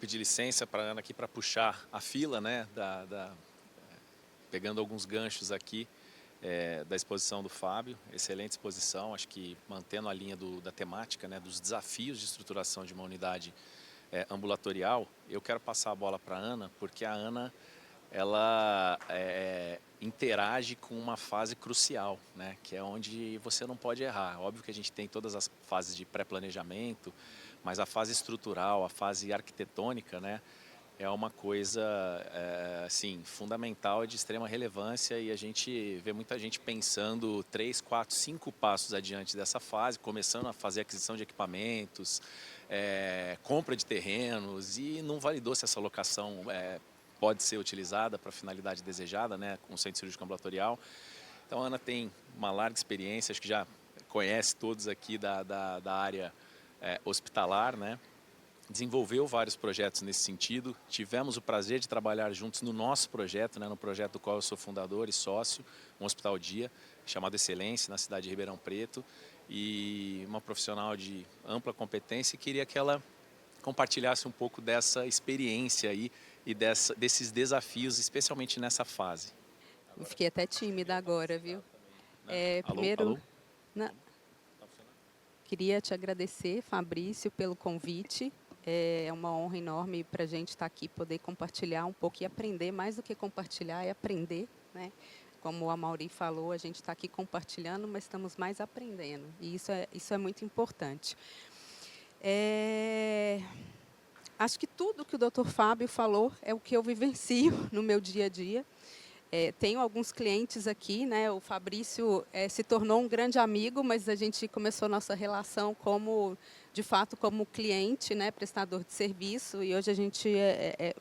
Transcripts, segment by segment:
pedir licença para a Ana aqui para puxar a fila, né, pegando alguns ganchos aqui da exposição do Fábio. Excelente exposição, acho que mantendo a linha da temática, né, dos desafios de estruturação de uma unidade ambulatorial. Eu quero passar a bola para a Ana, porque a Ana ela interage com uma fase crucial, né, que é onde você não pode errar. Óbvio que a gente tem todas as fases de pré-planejamento, mas a fase estrutural, a fase arquitetônica, né, é uma coisa assim, fundamental e de extrema relevância, e a gente vê muita gente pensando 3, 4, 5 passos adiante dessa fase, começando a fazer aquisição de equipamentos, compra de terrenos, e não validou se essa locação pode ser utilizada para a finalidade desejada, né, com o centro cirúrgico ambulatorial. Então a Ana tem uma larga experiência, acho que já conhece todos aqui da área hospitalar, né? Desenvolveu vários projetos nesse sentido. Tivemos o prazer de trabalhar juntos no nosso projeto, né, no projeto do qual eu sou fundador e sócio, um hospital dia, chamado Excelência, na cidade de Ribeirão Preto, e uma profissional de ampla competência, e queria que ela compartilhasse um pouco dessa experiência aí e desses desafios, especialmente nessa fase. Eu fiquei até tímida agora, viu? Alô? Primeiro, Alô? queria te agradecer, Fabrício, pelo convite. É uma honra enorme para a gente estar aqui, poder compartilhar um pouco e aprender. Mais do que compartilhar, é aprender, né? Como a Mauri falou, a gente está aqui compartilhando, mas estamos mais aprendendo. E isso é muito importante. Acho que tudo que o Dr. Fábio falou é o que eu vivencio no meu dia a dia. Tenho alguns clientes aqui, né? O Fabrício se tornou um grande amigo, mas a gente começou nossa relação de fato, como cliente, né? Prestador de serviço, e hoje a gente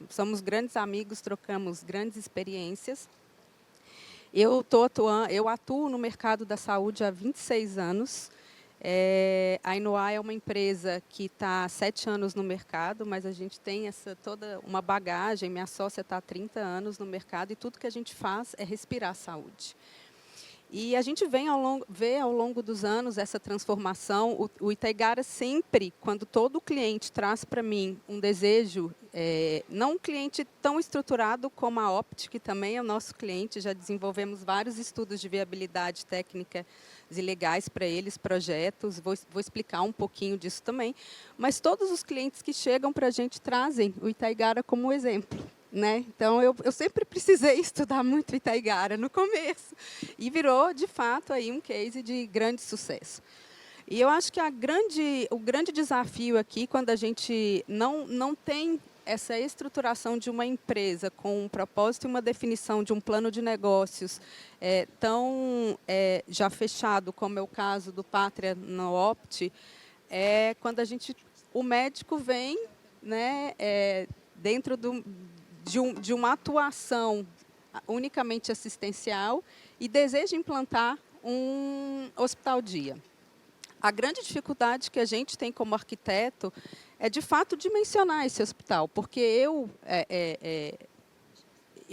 somos grandes amigos, trocamos grandes experiências. Eu atuo no mercado da saúde há 26 anos. A Inoar é uma empresa que está há 7 anos no mercado, mas a gente tem toda uma bagagem. Minha sócia está há 30 anos no mercado, e tudo que a gente faz é respirar saúde. E a gente vê ao longo dos anos essa transformação. O Itaigara sempre, quando todo cliente traz para mim um desejo, não um cliente tão estruturado como a Opt, que também é o nosso cliente, já desenvolvemos vários estudos de viabilidade técnica e legais para eles, projetos, vou explicar um pouquinho disso também, mas todos os clientes que chegam para a gente trazem o Itaigara como exemplo. Né? Então, eu sempre precisei estudar muito Itaigara no começo, e virou, de fato, aí um case de grande sucesso. E eu acho que o grande desafio aqui, quando a gente não tem essa estruturação de uma empresa com um propósito e uma definição de um plano de negócios tão já fechado, como é o caso do Pátria no Opt, quando o médico vem, né, dentro de uma atuação unicamente assistencial e deseja implantar um hospital-dia. A grande dificuldade que a gente tem como arquiteto é, de fato, dimensionar esse hospital, porque eu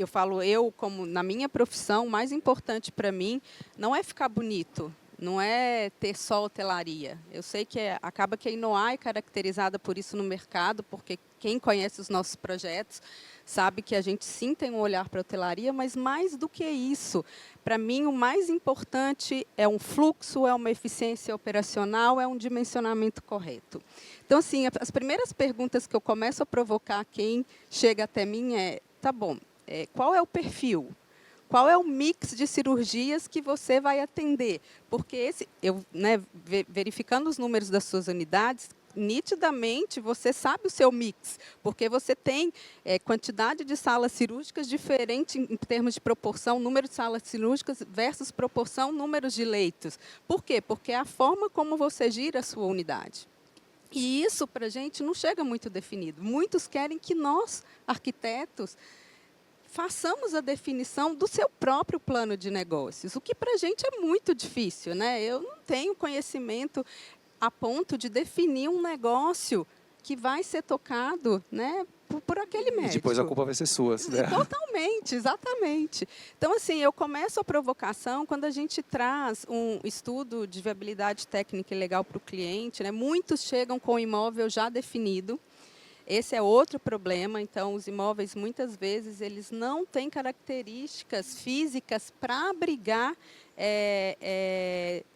falo, como na minha profissão, o mais importante para mim não é ficar bonito, não é ter só hotelaria. Eu sei que acaba que a Inoar é caracterizada por isso no mercado, porque quem conhece os nossos projetos sabe que a gente sim tem um olhar para a hotelaria, mas mais do que isso, para mim o mais importante é um fluxo, é uma eficiência operacional, é um dimensionamento correto. Então, assim, as primeiras perguntas que eu começo a provocar quem chega até mim tá bom, qual é o perfil? Qual é o mix de cirurgias que você vai atender? Porque verificando os números das suas unidades, nitidamente você sabe o seu mix, porque você tem quantidade de salas cirúrgicas diferente em termos de proporção, número de salas cirúrgicas versus proporção, números de leitos. Por quê? Porque é a forma como você gira a sua unidade. E isso, para a gente, não chega muito definido. Muitos querem que nós, arquitetos, façamos a definição do seu próprio plano de negócios, o que para a gente é muito difícil, né? Eu não tenho conhecimento a ponto de definir um negócio que vai ser tocado, né, por aquele médico. E depois a culpa vai ser sua. Né? Totalmente, exatamente. Então, assim, eu começo a provocação quando a gente traz um estudo de viabilidade técnica e legal para o cliente, né? Muitos chegam com o imóvel já definido. Esse é outro problema. Então, os imóveis, muitas vezes, eles não têm características físicas para abrigar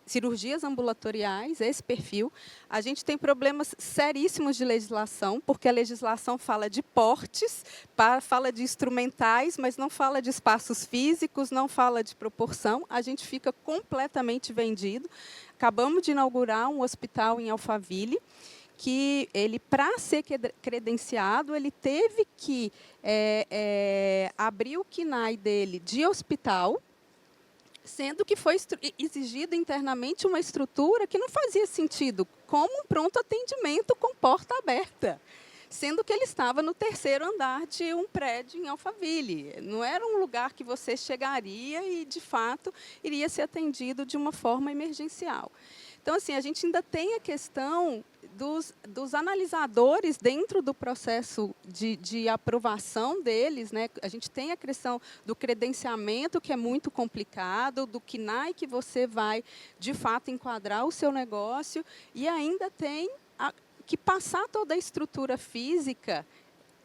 cirurgias ambulatoriais, esse perfil. A gente tem problemas seríssimos de legislação, porque a legislação fala de portes, fala de instrumentais, mas não fala de espaços físicos, não fala de proporção. A gente fica completamente vendido. Acabamos de inaugurar um hospital em Alphaville, que ele, para ser credenciado, ele teve que abrir o KNAI dele de hospital, sendo que foi exigido internamente uma estrutura que não fazia sentido, como um pronto atendimento com porta aberta, sendo que ele estava no 3º andar de um prédio em Alphaville. Não era um lugar que você chegaria e, de fato, iria ser atendido de uma forma emergencial. Então, assim, a gente ainda tem a questão dos analisadores dentro do processo de aprovação deles, né? A gente tem a questão do credenciamento, que é muito complicado, do KNAI que você vai, de fato, enquadrar o seu negócio, e ainda tem que passar toda a estrutura física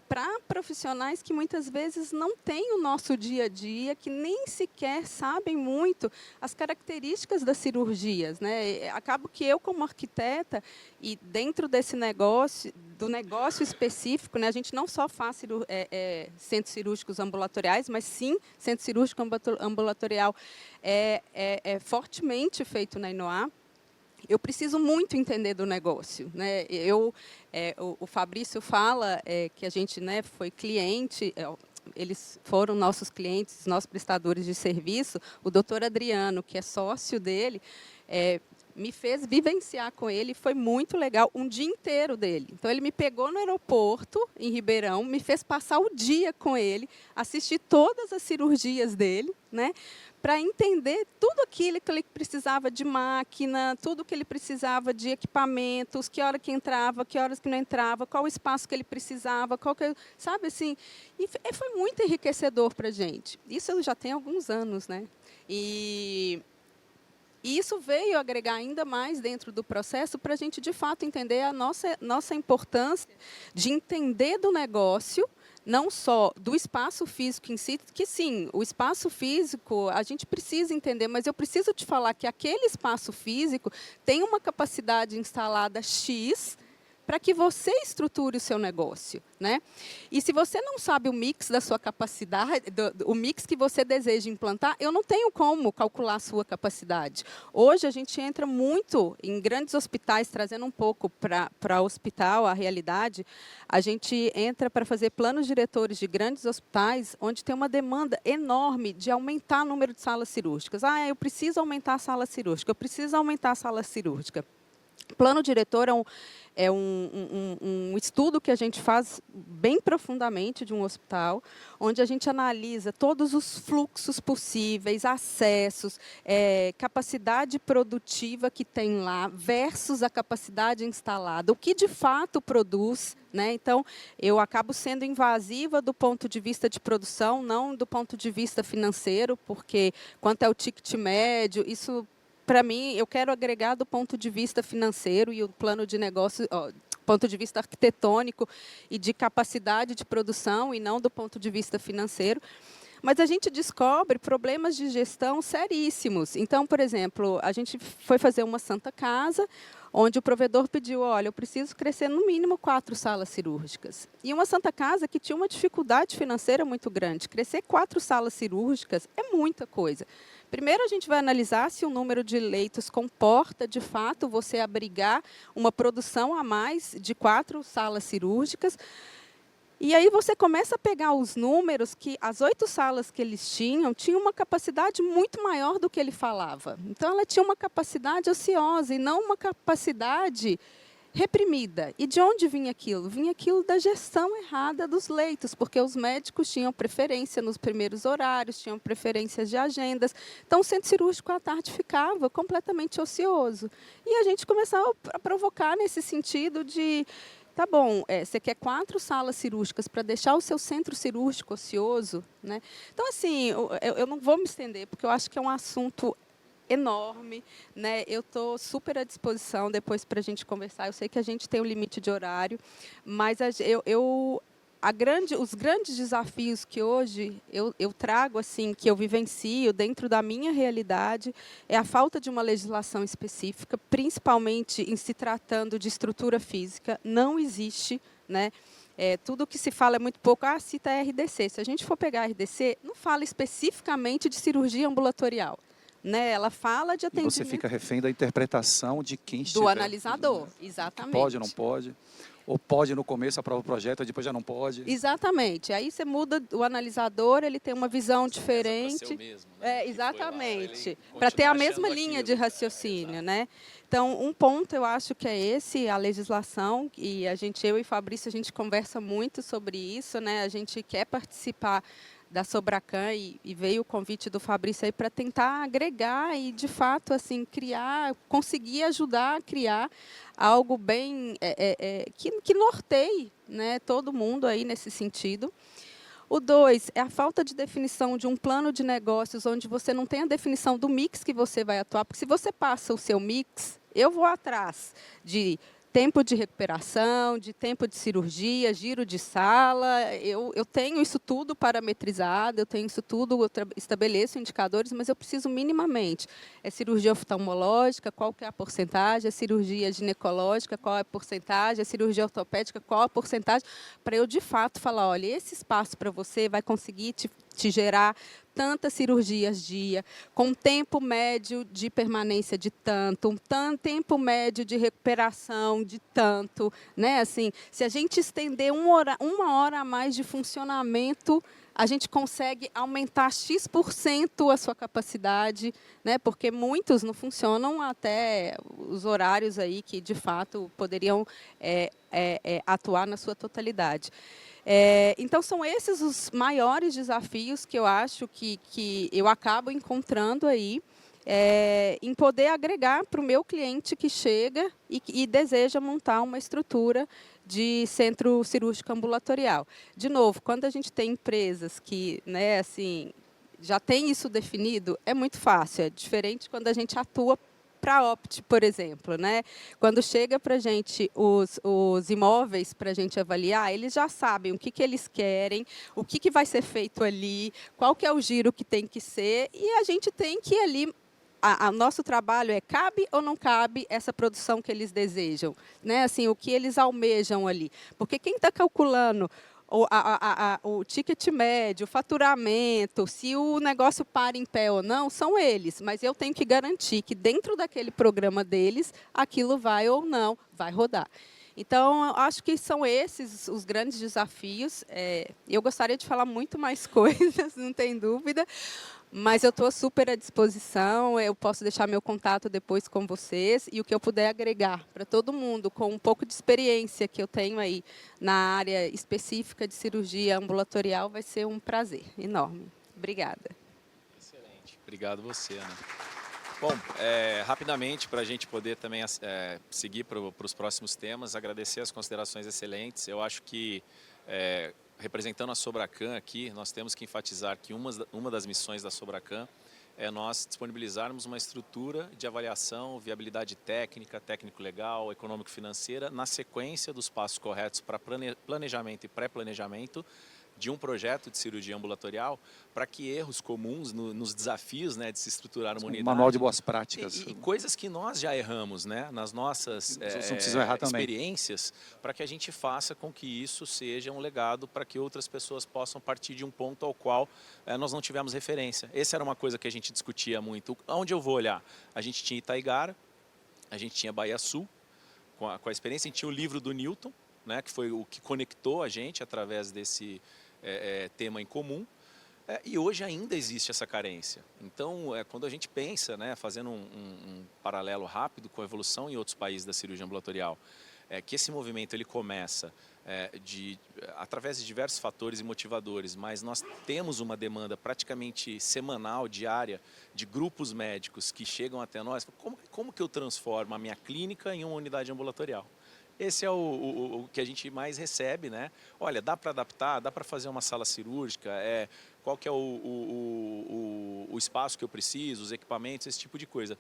para profissionais que muitas vezes não têm o nosso dia a dia, que nem sequer sabem muito as características das cirurgias, né? Acabo que eu, como arquiteta, e dentro desse negócio, do negócio específico, né, a gente não só faz centros cirúrgicos ambulatoriais, mas sim, centro cirúrgico ambulatorial é fortemente feito na Inoar. Eu preciso muito entender do negócio, né? O Fabrício fala que a gente, né, foi cliente, eles foram nossos clientes, nossos prestadores de serviço. O doutor Adriano, que é sócio dele, me fez vivenciar com ele, foi muito legal, um dia inteiro dele. Então, ele me pegou no aeroporto, em Ribeirão, me fez passar o dia com ele, assistir todas as cirurgias dele, né, para entender tudo aquilo que ele precisava de máquina, tudo que ele precisava de equipamentos, que hora que entrava, que horas que não entrava, qual o espaço que ele precisava, sabe assim, e foi muito enriquecedor para a gente. Isso já tem alguns anos, né? E isso veio agregar ainda mais dentro do processo para a gente, de fato, entender a nossa importância de entender do negócio, não só do espaço físico em si, que sim, o espaço físico a gente precisa entender, mas eu preciso te falar que aquele espaço físico tem uma capacidade instalada X para que você estruture o seu negócio, né? E se você não sabe o mix da sua capacidade, o mix que você deseja implantar, eu não tenho como calcular a sua capacidade. Hoje, a gente entra muito em grandes hospitais, trazendo um pouco para o hospital, a realidade, a gente entra para fazer planos diretores de grandes hospitais, onde tem uma demanda enorme de aumentar o número de salas cirúrgicas. Eu preciso aumentar a sala cirúrgica, eu preciso aumentar a sala cirúrgica. Plano diretor é um estudo que a gente faz bem profundamente de um hospital, onde a gente analisa todos os fluxos possíveis, acessos, capacidade produtiva que tem lá, versus a capacidade instalada, o que de fato produz, né? Então, eu acabo sendo invasiva do ponto de vista de produção, não do ponto de vista financeiro, porque quanto é o ticket médio, isso... Para mim, eu quero agregar do ponto de vista financeiro e o plano de negócio, ponto de vista arquitetônico e de capacidade de produção, e não do ponto de vista financeiro. Mas a gente descobre problemas de gestão seríssimos. Então, por exemplo, a gente foi fazer uma Santa Casa, onde o provedor pediu, olha, eu preciso crescer no mínimo 4 salas cirúrgicas. E uma Santa Casa que tinha uma dificuldade financeira muito grande. Crescer 4 salas cirúrgicas é muita coisa. Primeiro, a gente vai analisar se o número de leitos comporta, de fato, você abrigar uma produção a mais de 4 salas cirúrgicas. E aí você começa a pegar os números que as 8 salas que eles tinham uma capacidade muito maior do que ele falava. Então, ela tinha uma capacidade ociosa e não uma capacidade reprimida. E de onde vinha aquilo? Vinha aquilo da gestão errada dos leitos, porque os médicos tinham preferência nos primeiros horários, tinham preferências de agendas. Então, o centro cirúrgico à tarde ficava completamente ocioso. E a gente começava a provocar nesse sentido de... Tá bom, você quer 4 salas cirúrgicas para deixar o seu centro cirúrgico ocioso, né? Então, assim, eu não vou me estender, porque eu acho que é um assunto enorme, né? Eu estou super à disposição depois para a gente conversar. Eu sei que a gente tem um limite de horário, mas os grandes desafios que hoje eu trago, assim, que eu vivencio dentro da minha realidade, é a falta de uma legislação específica, principalmente em se tratando de estrutura física. Não existe, né? Tudo que se fala é muito pouco. Cita a RDC. Se a gente for pegar a RDC, não fala especificamente de cirurgia ambulatorial. Né? Ela fala de E atendimento você fica refém da interpretação de quem estiver. do analisador, Que exatamente. pode, não pode. Ou pode no começo, aprova o projeto, depois já não pode. Exatamente. Aí você muda o analisador, ele tem uma visão diferente. Para ser o mesmo, né? Exatamente. Para ter a mesma linha de raciocínio, né? Então, um ponto eu acho que é esse, a legislação, e eu e Fabrício, a gente conversa muito sobre isso, né? A gente quer participar da Sobracan e veio o convite do Fabrício aí para tentar agregar e, de fato, assim, conseguir ajudar a criar algo bem que norteie, né, todo mundo aí nesse sentido. O 2 é a falta de definição de um plano de negócios onde você não tem a definição do mix que você vai atuar, porque se você passa o seu mix, eu vou atrás de tempo de recuperação, de tempo de cirurgia, giro de sala, eu tenho isso tudo parametrizado, eu tenho isso tudo, eu estabeleço indicadores, mas eu preciso minimamente. É cirurgia oftalmológica, qual que é a porcentagem? É cirurgia ginecológica, qual é a porcentagem? É cirurgia ortopédica, qual a porcentagem? Para eu, de fato, falar, olha, esse espaço para você vai conseguir te gerar tantas cirurgias dia, com tempo médio de permanência de tanto, tempo médio de recuperação de tanto, né? Assim, se a gente estender uma hora a mais de funcionamento, a gente consegue aumentar X% a sua capacidade, né? Porque muitos não funcionam até os horários aí que, de fato, poderiam atuar na sua totalidade. Então, são esses os maiores desafios que eu acho que eu acabo encontrando aí, em poder agregar para o meu cliente que chega e deseja montar uma estrutura de centro cirúrgico ambulatorial. De novo, quando a gente tem empresas que, né, assim, já tem isso definido, é muito fácil. É diferente quando a gente atua para a Opt, por exemplo, né? Quando chega para a gente os imóveis para a gente avaliar, eles já sabem o que eles querem, o que vai ser feito ali, qual que é o giro que tem que ser, e a gente tem que ir ali. O nosso trabalho é, cabe ou não cabe essa produção que eles desejam? Né? Assim, o que eles almejam ali. Porque quem está calculando o ticket médio, o faturamento, se o negócio para em pé ou não, são eles. Mas eu tenho que garantir que dentro daquele programa deles, aquilo vai ou não, vai rodar. Então, eu acho que são esses os grandes desafios. Eu gostaria de falar muito mais coisas, não tem dúvida, mas eu estou super à disposição, eu posso deixar meu contato depois com vocês, e o que eu puder agregar para todo mundo, com um pouco de experiência que eu tenho aí na área específica de cirurgia ambulatorial, vai ser um prazer enorme. Obrigada. Excelente. Obrigado você, Ana. Bom, rapidamente, para a gente poder também seguir para os próximos temas, agradecer as considerações excelentes. Eu acho que, representando a Sobracan aqui, nós temos que enfatizar que uma das missões da Sobracan é nós disponibilizarmos uma estrutura de avaliação, viabilidade técnica, técnico-legal, econômico-financeira, na sequência dos passos corretos para planejamento e pré-planejamento de um projeto de cirurgia ambulatorial, para que erros comuns nos desafios, né, de se estruturar uma unidade... Manual de boas práticas. E coisas que nós já erramos, né, nas nossas experiências, para que a gente faça com que isso seja um legado para que outras pessoas possam partir de um ponto ao qual nós não tivemos referência. Essa era uma coisa que a gente discutia muito. Onde eu vou olhar? A gente tinha Itaigara, a gente tinha Bahia Sul, com a experiência, a gente tinha o livro do Newton, né, que foi o que conectou a gente através desse... tema em comum, e hoje ainda existe essa carência. Então, quando a gente pensa, né, fazendo um paralelo rápido com a evolução em outros países da cirurgia ambulatorial, que esse movimento ele começa através de diversos fatores e motivadores, mas nós temos uma demanda praticamente semanal, diária, de grupos médicos que chegam até nós. Como que eu transformo a minha clínica em uma unidade ambulatorial? esse é o que a gente mais recebe, né? Olha, dá para adaptar, dá para fazer uma sala cirúrgica, qual que é o espaço que eu preciso, os equipamentos, esse tipo de coisa.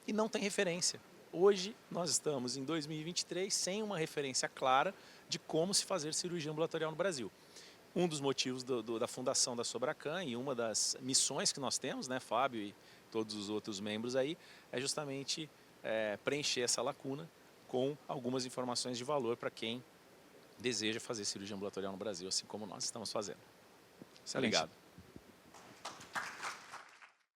E não tem referência. Hoje nós estamos em 2023 sem uma referência clara de como se fazer cirurgia ambulatorial no Brasil. Um dos motivos da fundação da Sobracan e uma das missões que nós temos, né, Fábio e todos os outros membros aí, é justamente preencher essa lacuna com algumas informações de valor para quem deseja fazer cirurgia ambulatorial no Brasil, assim como nós estamos fazendo. Excelente. Obrigado.